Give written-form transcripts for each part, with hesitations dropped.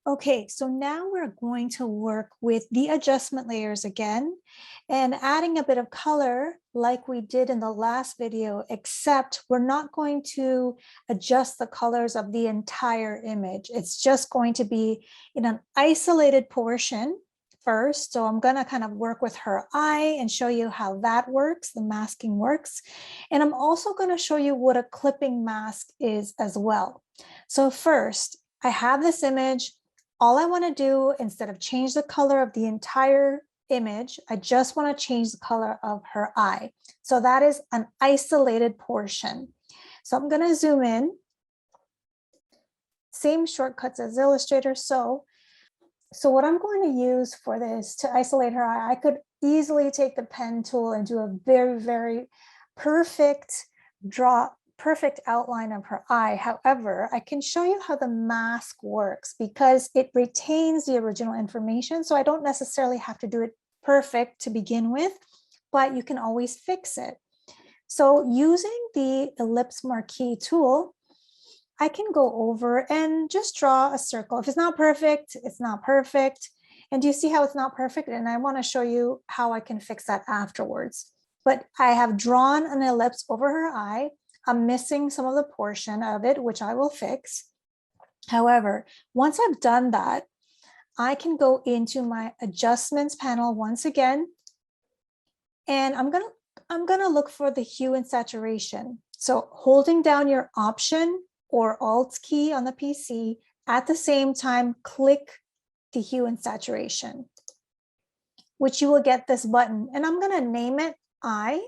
Okay, so now we're going to work with the adjustment layers again and adding a bit of color like we did in the last video, except we're not going to adjust the colors of the entire image. It's just going to be in an isolated portion first. So I'm going to kind of work with her eye and show you how that works, the masking works. And I'm also going to show you what a clipping mask is as well. So first, I have this image. All I want to do, instead of change the color of the entire image, I just want to change the color of her eye. So that is an isolated portion. So I'm going to zoom in. Same shortcuts as Illustrator. So what I'm going to use for this to isolate her eye, I could easily take the pen tool and do a very, very perfect outline of her eye. However, I can show you how the mask works because it retains the original information. So I don't necessarily have to do it perfect to begin with, but you can always fix it. So using the ellipse marquee tool, I can go over and just draw a circle. If it's not perfect, it's not perfect. And do you see how it's not perfect? And I want to show you how I can fix that afterwards. But I have drawn an ellipse over her eye. I'm missing some of the portion of it, which I will fix. However, once I've done that, I can go into my adjustments panel once again. And I'm gonna look for the hue and saturation. So holding down your Option or Alt key on the PC, at the same time, click the hue and saturation, which you will get this button. And I'm gonna name it I,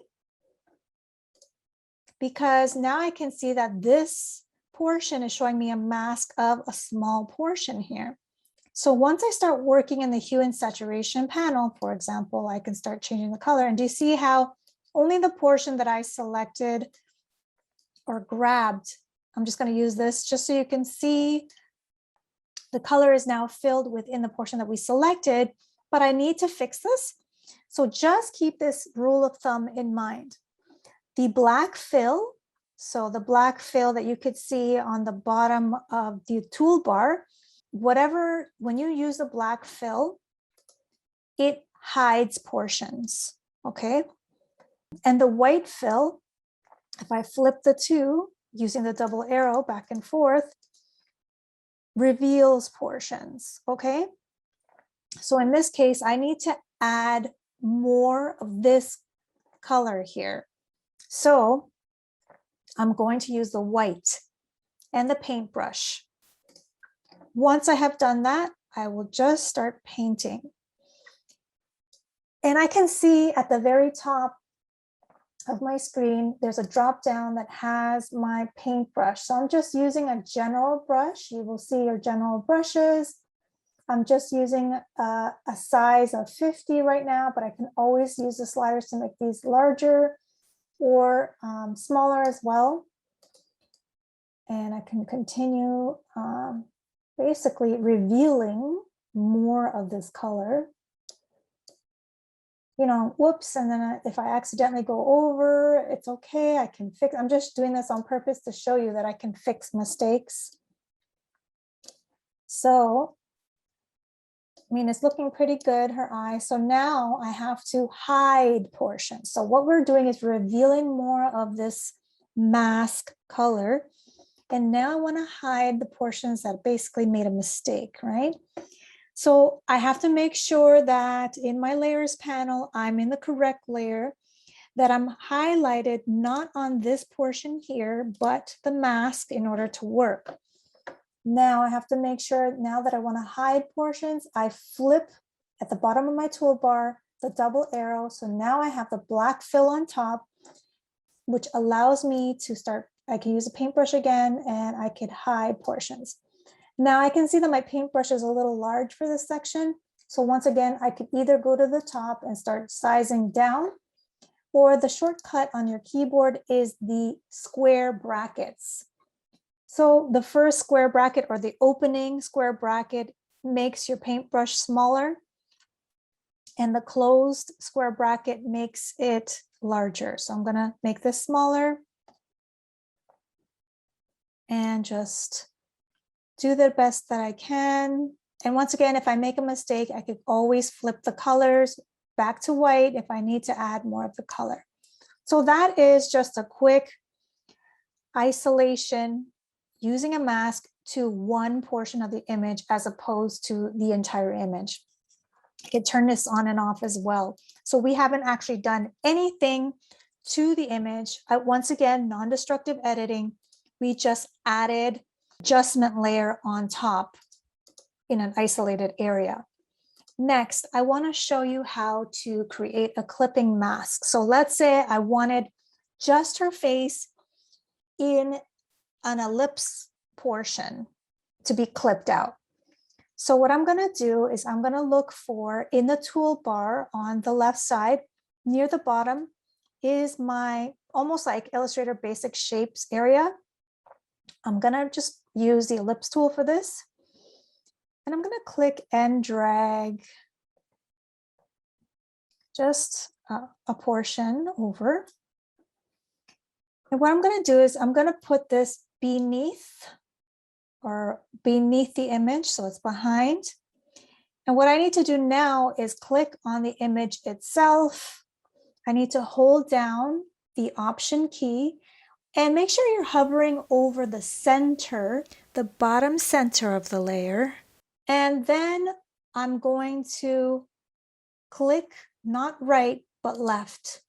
because now I can see that this portion is showing me a mask of a small portion here. So once I start working in the hue and saturation panel, for example, I can start changing the color. And do you see how only the portion that I selected or grabbed, I'm just going to use this just so you can see the color is now filled within the portion that we selected, but I need to fix this. So just keep this rule of thumb in mind. The black fill, so the black fill that you could see on the bottom of the toolbar, when you use the black fill, it hides portions, okay? And the white fill, if I flip the two using the double arrow back and forth, reveals portions, okay? So in this case, I need to add more of this color here. So I'm going to use the white and the paintbrush. Once I have done that, I will just start painting. And I can see at the very top of my screen, there's a drop down that has my paintbrush. So I'm just using a general brush. You will see your general brushes. I'm just using a size of 50 right now, but I can always use the sliders to make these larger or smaller as well. And I can continue basically revealing more of this color. You know, whoops, and then if I accidentally go over, it's okay, I can fix. I'm just doing this on purpose to show you that I can fix mistakes. So, I mean, it's looking pretty good, her eye. So now I have to hide portions. So what we're doing is revealing more of this mask color. And now I want to hide the portions that basically made a mistake, right? So I have to make sure that in my layers panel, I'm in the correct layer, that I'm highlighted not on this portion here, but the mask in order to work. Now I have to make sure, now that I want to hide portions, I flip at the bottom of my toolbar, the double arrow. So now I have the black fill on top, which allows me to start, I can use a paintbrush again, and I could hide portions. Now I can see that my paintbrush is a little large for this section. So once again, I could either go to the top and start sizing down, or the shortcut on your keyboard is the square brackets. So the first square bracket, or the opening square bracket, makes your paintbrush smaller, and the closed square bracket makes it larger. So I'm going to make this smaller and just do the best that I can. And once again, if I make a mistake, I could always flip the colors back to white if I need to add more of the color. So that is just a quick isolation using a mask to one portion of the image as opposed to the entire image. I can turn this on and off as well. So we haven't actually done anything to the image. Once again, non-destructive editing. We just added adjustment layer on top in an isolated area. Next, I want to show you how to create a clipping mask. So let's say I wanted just her face in an ellipse portion to be clipped out. So what I'm going to do is I'm going to look for, in the toolbar on the left side, near the bottom is my almost like Illustrator Basic Shapes area. I'm going to just use the ellipse tool for this. And I'm going to click and drag just a portion over. And what I'm going to do is I'm going to put this beneath the image, so it's behind. And what I need to do now is click on the image itself. I need to hold down the Option key and make sure you're hovering over the center, the bottom center of the layer. And then I'm going to click not right, but left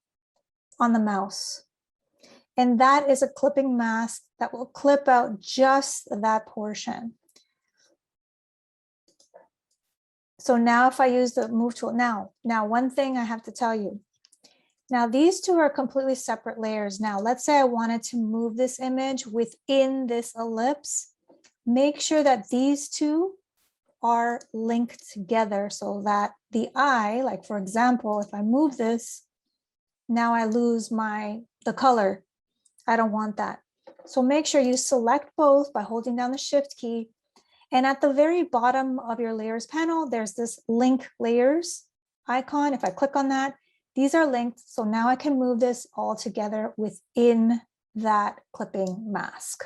on the mouse. And that is a clipping mask that will clip out just that portion. So now if I use the move tool, now one thing I have to tell you. Now these two are completely separate layers. Now let's say I wanted to move this image within this ellipse. Make sure that these two are linked together so that the eye, like for example, if I move this, now I lose the color. I don't want that. So make sure you select both by holding down the Shift key. And at the very bottom of your layers panel, there's this link layers icon. If I click on that, these are linked. So now I can move this all together within that clipping mask.